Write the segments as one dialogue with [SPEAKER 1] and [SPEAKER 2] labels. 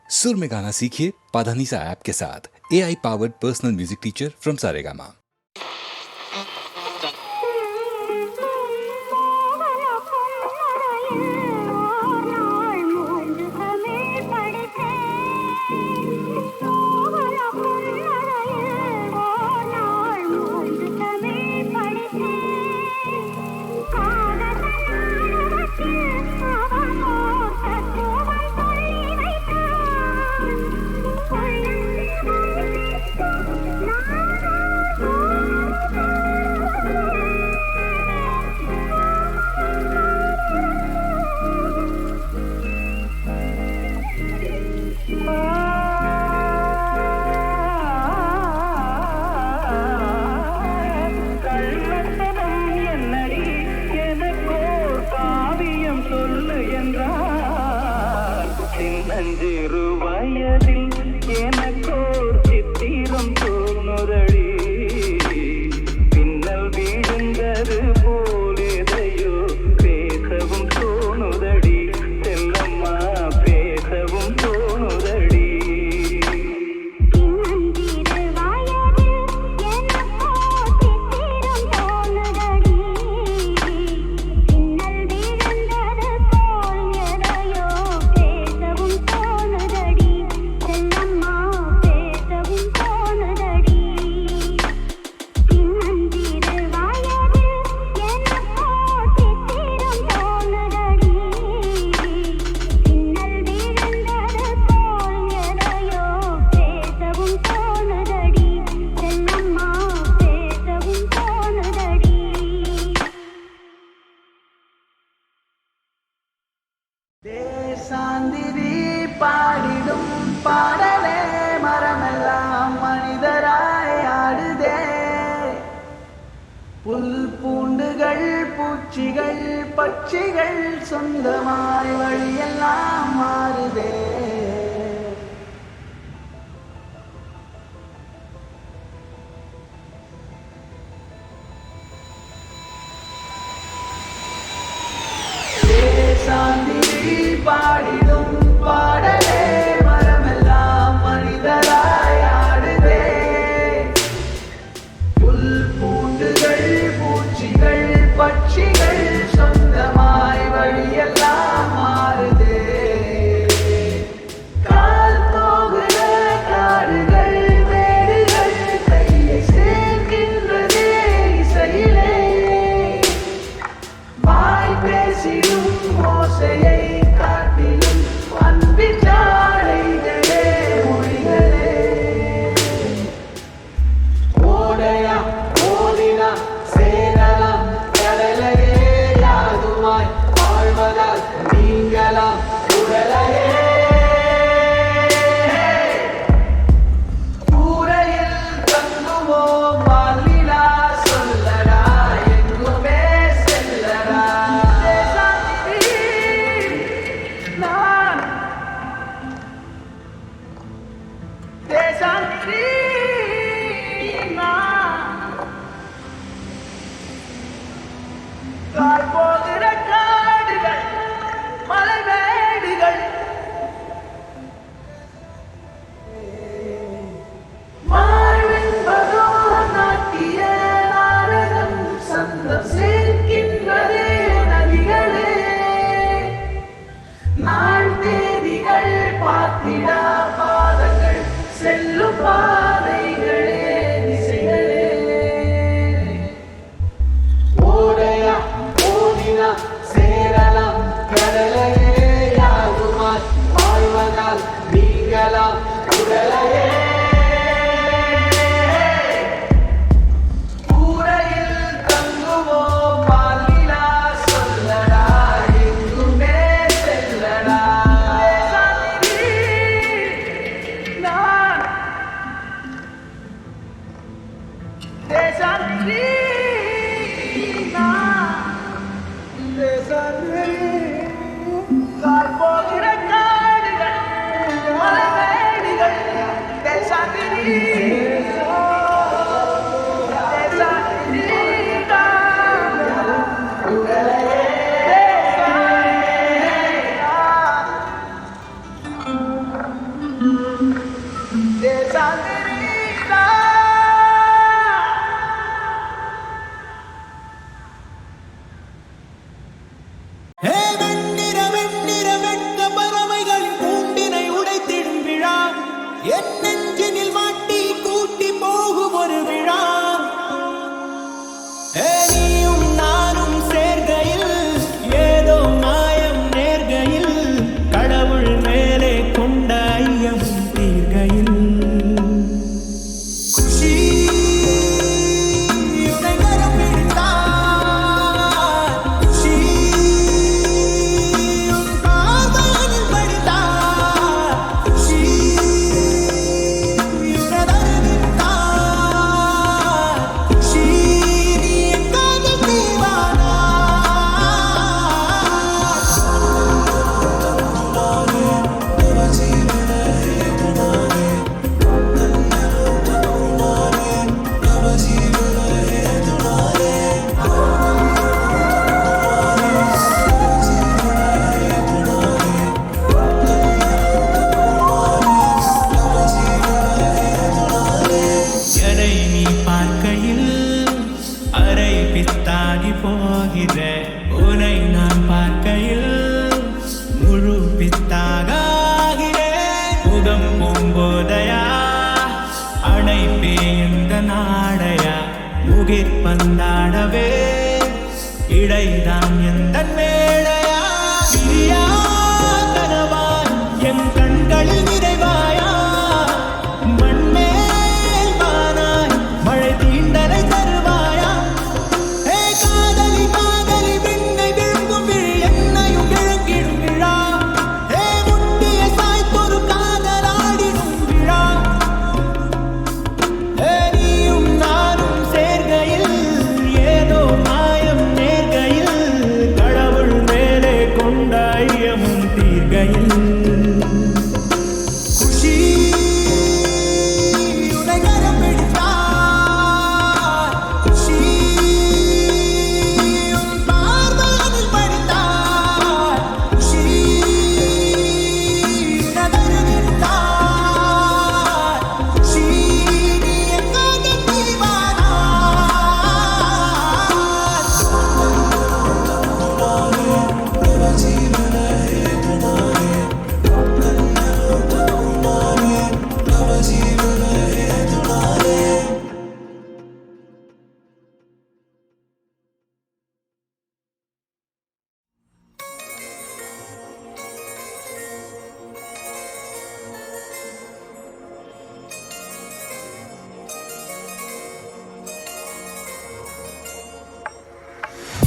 [SPEAKER 1] सुर में गाना सीखिए पाधानीसा ऐप के साथ। AI powered personal music teacher from Saregama.
[SPEAKER 2] தேசாந்திரி பாடிடும் பாடலே மரமெல்லாம் மனிதராய் ஆடுதே. புல் பூண்டுகள் பூச்சிகள் பட்சிகள் சொந்தமாய் வழியெல்லாம் மாறுதே. தேசாந்திரி பாடிடும் பாடலே மரமெல்லாம் மனிதராய் ஆடுதே. புல் பூண்டுகள் பூச்சிகள் பட்சிகள் சொந்தமாய் வழியெல்லாம் மாறுதே. கால் போகிற காடுகள் மேடுகள் கையை சேர்க்கின்றதே இசையிலே. வாய் பேசிடும் ஓசையை காட்டிலும் அன்பின் ஜாடைகளே மொழிகளே. ஓடையா ஓடினா சேரலாம் கடலையே யாதுமாய் வாழ்வதால் நீங்களாம் உடலையே. கூரையில் தங்குவோம் வாலிலா சொல்லடா எங்குமே செல்லடா. தேசாந்திரி கால் போகிற காடுகள் மலைமேடுகள் வாழ்வென்பதோ நாட்டிய நாடகம் சந்தம் சேர்க்கின்றதே நதிகளே. நாள் தேதிகள் பார்த்திடா பாதங்கள் செல்லும் பாதைகளே திசைகளே. ஓடையா ஓடினா சேரலாம் கடலையே யாதுமாய் வாழ்வதால் நீங்களாம் உடலையே. கூரையில் தங்குவோம் வாலிலா சொல்லடா எங்குமே செல்லடா. தேசாந்திரி கால் போகிற காடுகள் மலைமேடுகள் தேச தேசாந்திரீலா
[SPEAKER 3] வெண்ணிற வெண்ணிற வெட்க பறவைகளின் கூண்டினை உடைத்திடும் விழா என் நெஞ்சினில் மாட்டி கூட்டி போகும் ஒரு விழா நீயும் நானும் சேர்கையில் ஏதோ மாயம் நேர்கையில் கடவுள் மேலே கொண்ட ஐயமும் தீர்கையில் குஷி உன்னை கரம் பிடித்தார் குஷி உன் பார்வையில் படித்தார் குஷி உனதறிவித்தார் குஷி நீ எங்காக தீவானா எடை நீ பார்க்கையில் அரை பித்தாகி போகிற உனை நான் பார்க்கையில் முழு பித்தாகிறேன் முகம் பூம்போதையா அணைப்பே இந்த நாடையா முகிர் பந்தாடவே இடைதான் எந்த மேடையா பிரியா கனவாய் என் கண்களில் நிறைவாயா மண்மேல் வானாய் மழை தீண்டலை தருவாயா காதலி காதலி விண்ணை விழுங்கும் விழி என்னையும் விழுங்கிடும் விழா முட்டிய சாய்த்தொரு காதலாடிடும் விழா நீயும் நானும் சேர்கையில் ஏதோ மாயம் நேர்கையில் கடவுள் மேலே கொண்ட ஐயமும் தீர்கையில் குஷி உன்னை கரம் பிடித்தார் குஷி உன் பார்வையில் படித்தார் குஷி உனதறிவித்தார் குஷி நீ எங்காக தீவானா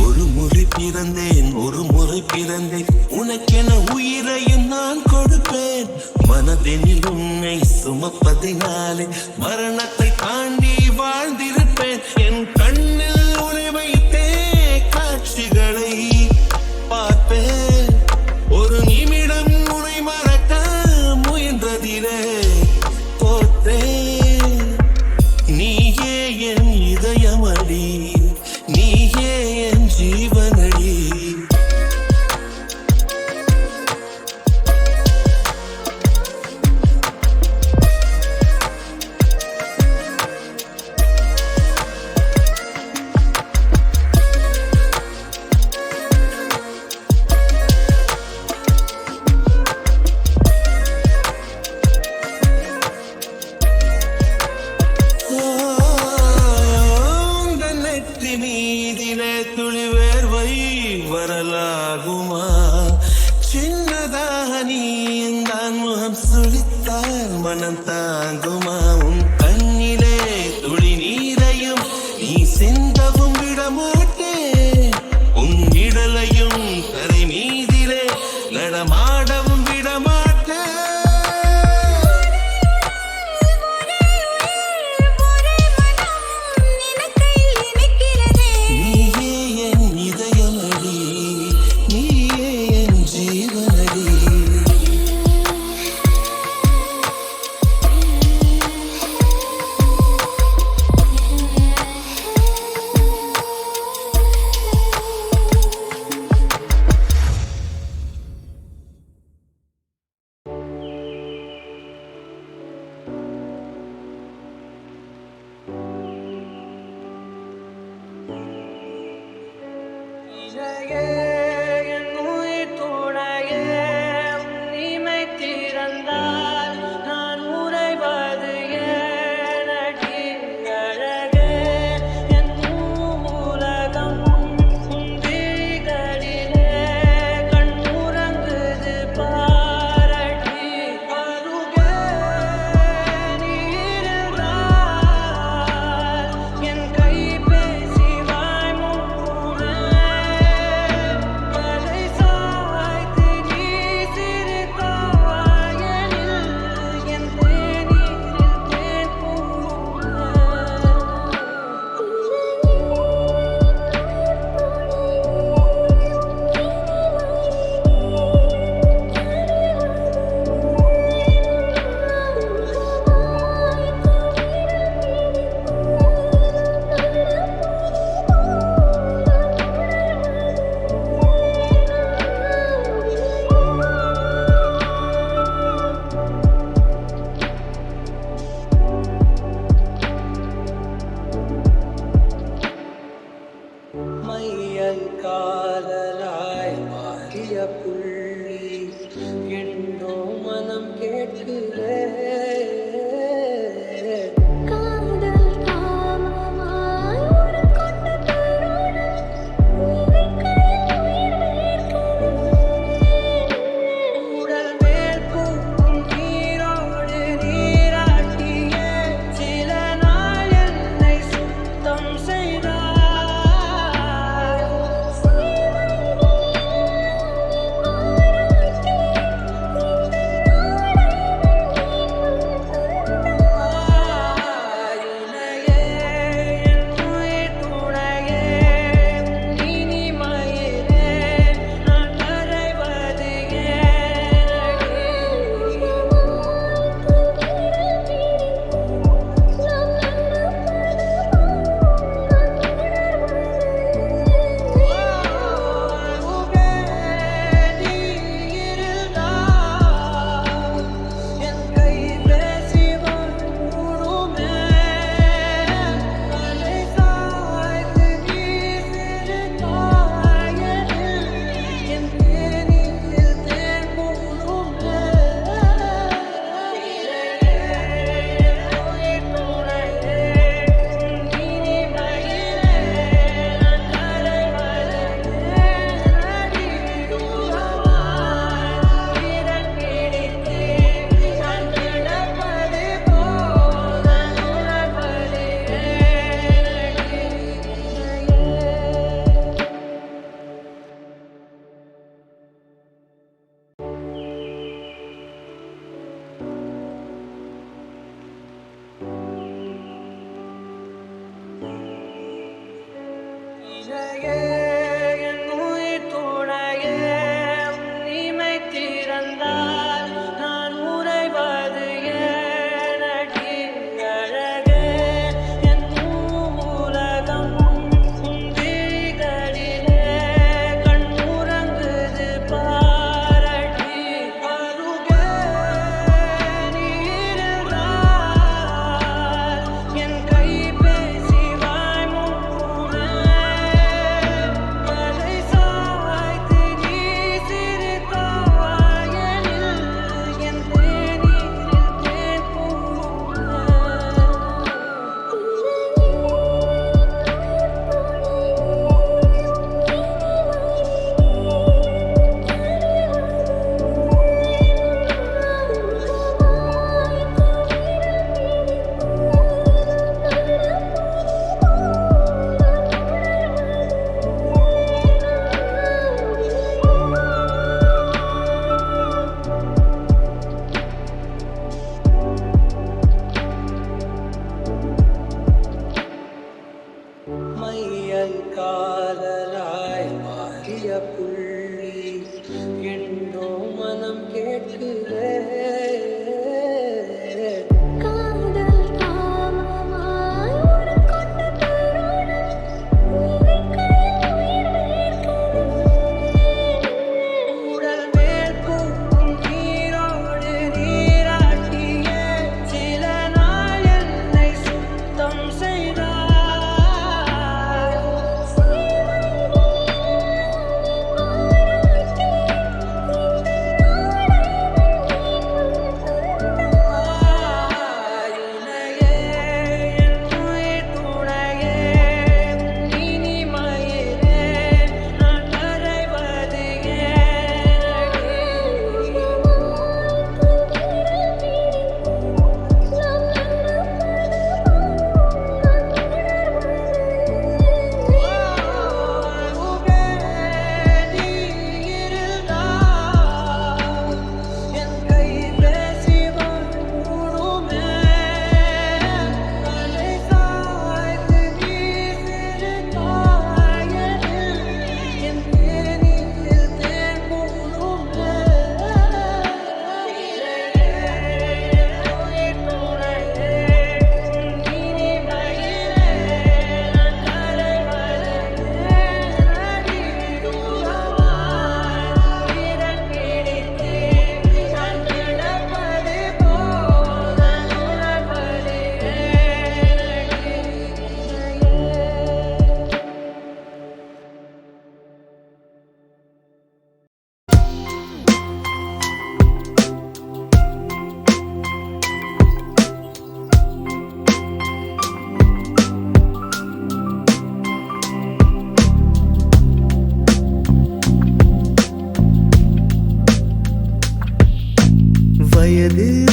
[SPEAKER 4] ஒரு முறை பிறந்தேன் ஒரு முறை பிறந்தேன் உனக்கென உயிரையும் நான் கொடுப்பேன் மனதெனில் உன்னை சுமப்பதினாலே மரணத்தை தாண்டி வாழ்ந்திருப்பேன் என் கண்ணில் உன்னை வைத்தே காட்சிகளை பார்ப்பேன் ஒரு நிமிடம் உன்னை மறக்க முயன்றதிலே தோற்றேன் நீயே என் இதயமடி நீயே என் ஜீவனடி உந்தன் நெற்றி மீதிலே துளி வேர்வை வரலாகுமா சின்னதாக நீ தான் முகம் சுழித்தால் மனம் தாங்குமா உன் கண்ணிலே துளி நீரையும் நீ சிந்தவும் விடமாட்டேன் உன் இடலையும் கரை மீதிலே நடமாடவும் விடமாட்டேன் நீயே என் இதயமடி நீயே என் ஜீவனடி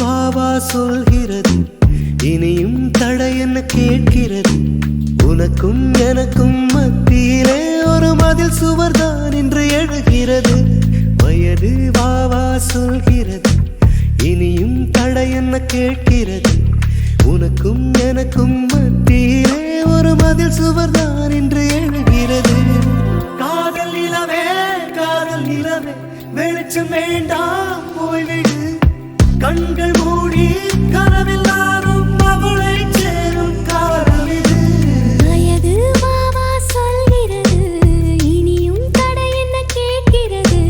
[SPEAKER 5] வா வா சொல்கிறது, இனியும் தடை என்ன கேட்கிறது? உனக்கும் எனக்கும் மத்தியிலே ஒரு மதில் சுவர்தான் இன்று எழுகிறது. வயது வா வா சொல்கிறது, இனியும் தடை என்ன கேட்கிறது? உனக்கும் எனக்கும் மத்தியிலே ஒரு மதில் சுவர்தான் இன்று எழுகிறது. காதல் நிலவே காதல் நிலவே, வெளிச்சம் வேண்டாம் போய்விடு. கண்கள் மூடி கனவில் நானும் அவளை சேரும் காலம் இது.
[SPEAKER 6] வயது வா வா சொல்கிறது, இனியும் தடை என்ன கேட்கிறது?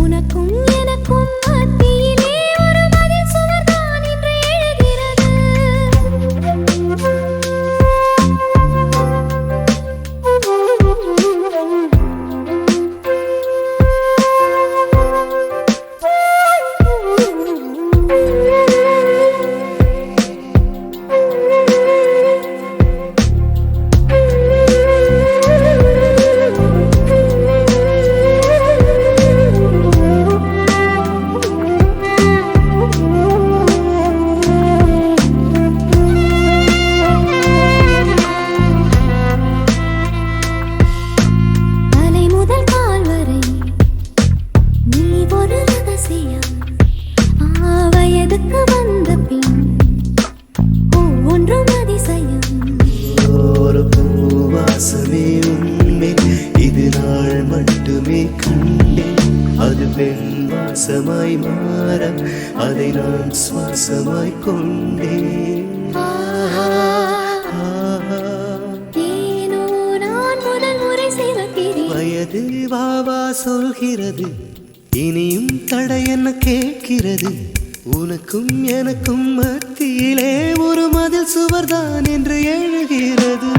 [SPEAKER 6] உனக்கும் எனக்கும் மத்தியிலே ஒரு மதில் சுவர்தான் இன்று எழுகிறது. தலை முதல் கால் வரை நீ ஒரு ரகசியம். வயதுக்கு வந்த பின் ஒவ்வொன்றும் அதிசயம்.
[SPEAKER 5] ஒரு பூவாசமே உண்மை, இது நாள் மட்டுமே கண்டேன். அது பெண் வாசமாய் மாற அதை நான் சுவாசமாய் கொண்டேன்.
[SPEAKER 6] ஏனோ நான் முதல் முறை சிவக்கிறேன்.
[SPEAKER 5] வயது வா வா சொல்கிறது, இனியும் தடை என்ன கேட்கிறது? உனக்கும் எனக்கும் மத்தியிலே ஒரு மதில் சுவர்தான் என்று எழுகிறது.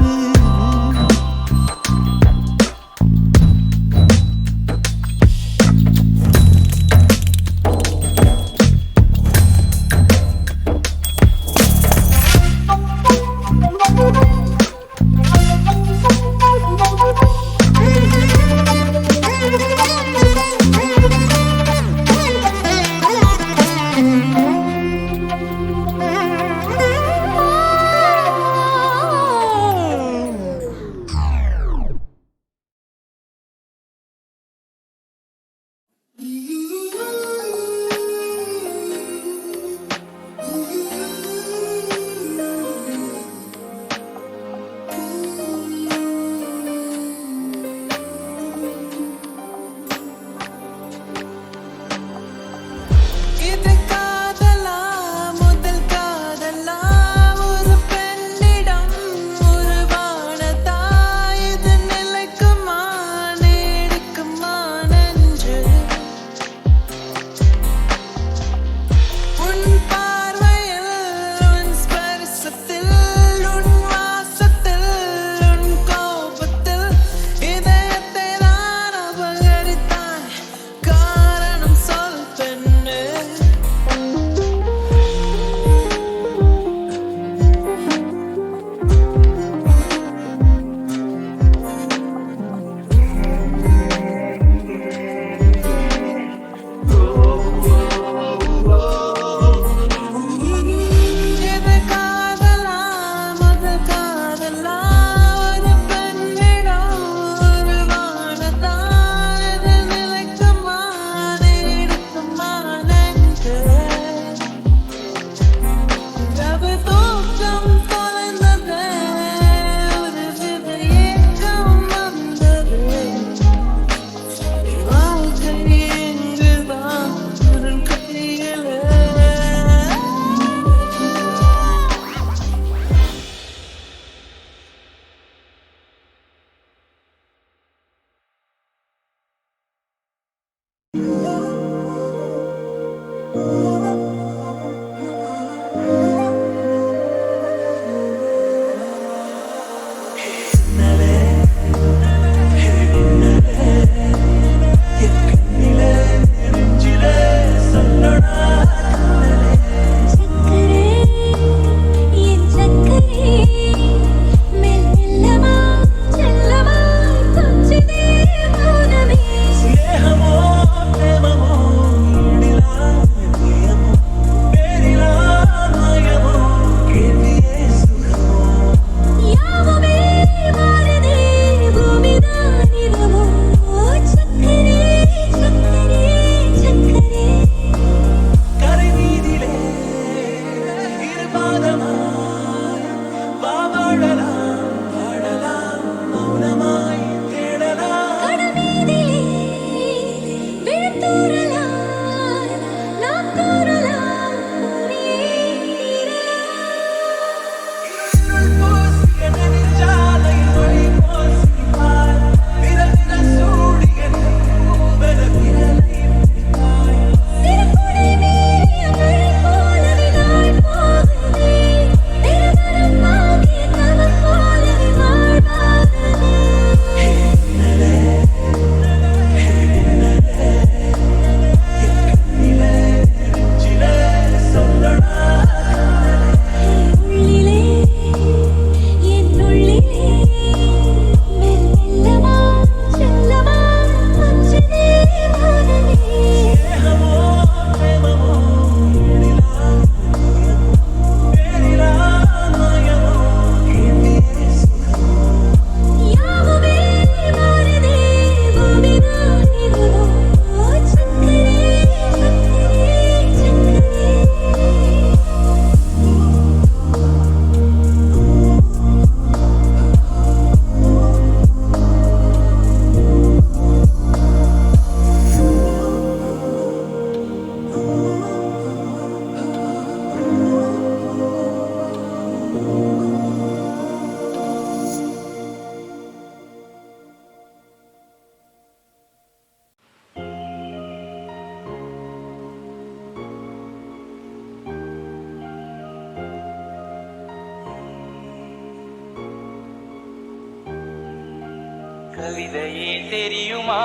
[SPEAKER 7] கவிதையே தெரியுமா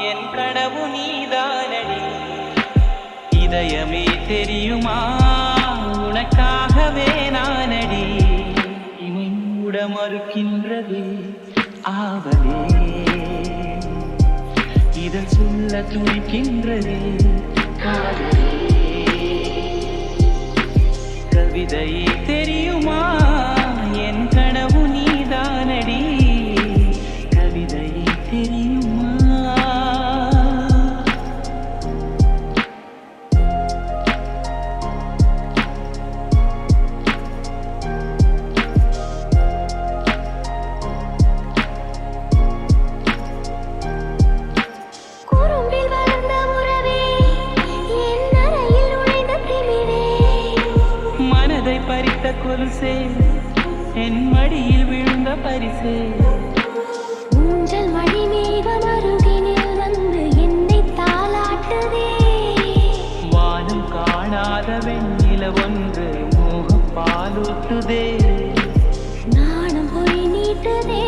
[SPEAKER 7] என் கனவு நீதானடி இதயமே தெரியுமா உனக்காகவே நானடி இமை மூட மறுக்கின்றது ஆவலே இதழ் சொல்ல துணிக்கின்றது காதலே கவிதையே தெரியுமா என் கனவு நீதானடி கவிதையே தெரியுமா
[SPEAKER 6] குறும்பில் வளர்ந்த உறவே என் அறையில் நுழைந்த திமிரே
[SPEAKER 7] மனதை பறித்த கொலுசே என் மடியில் விழுந்த பரிசே
[SPEAKER 6] ஊஞ்சல் மடி மேகம் அருகினில் வந்து என்னை தாலாட்டுதே
[SPEAKER 7] வானம் காணாத வெண்ணில ஒன்று மோகப் பாலூட்டுதே
[SPEAKER 6] நாணம் பொய் நீட்டுதே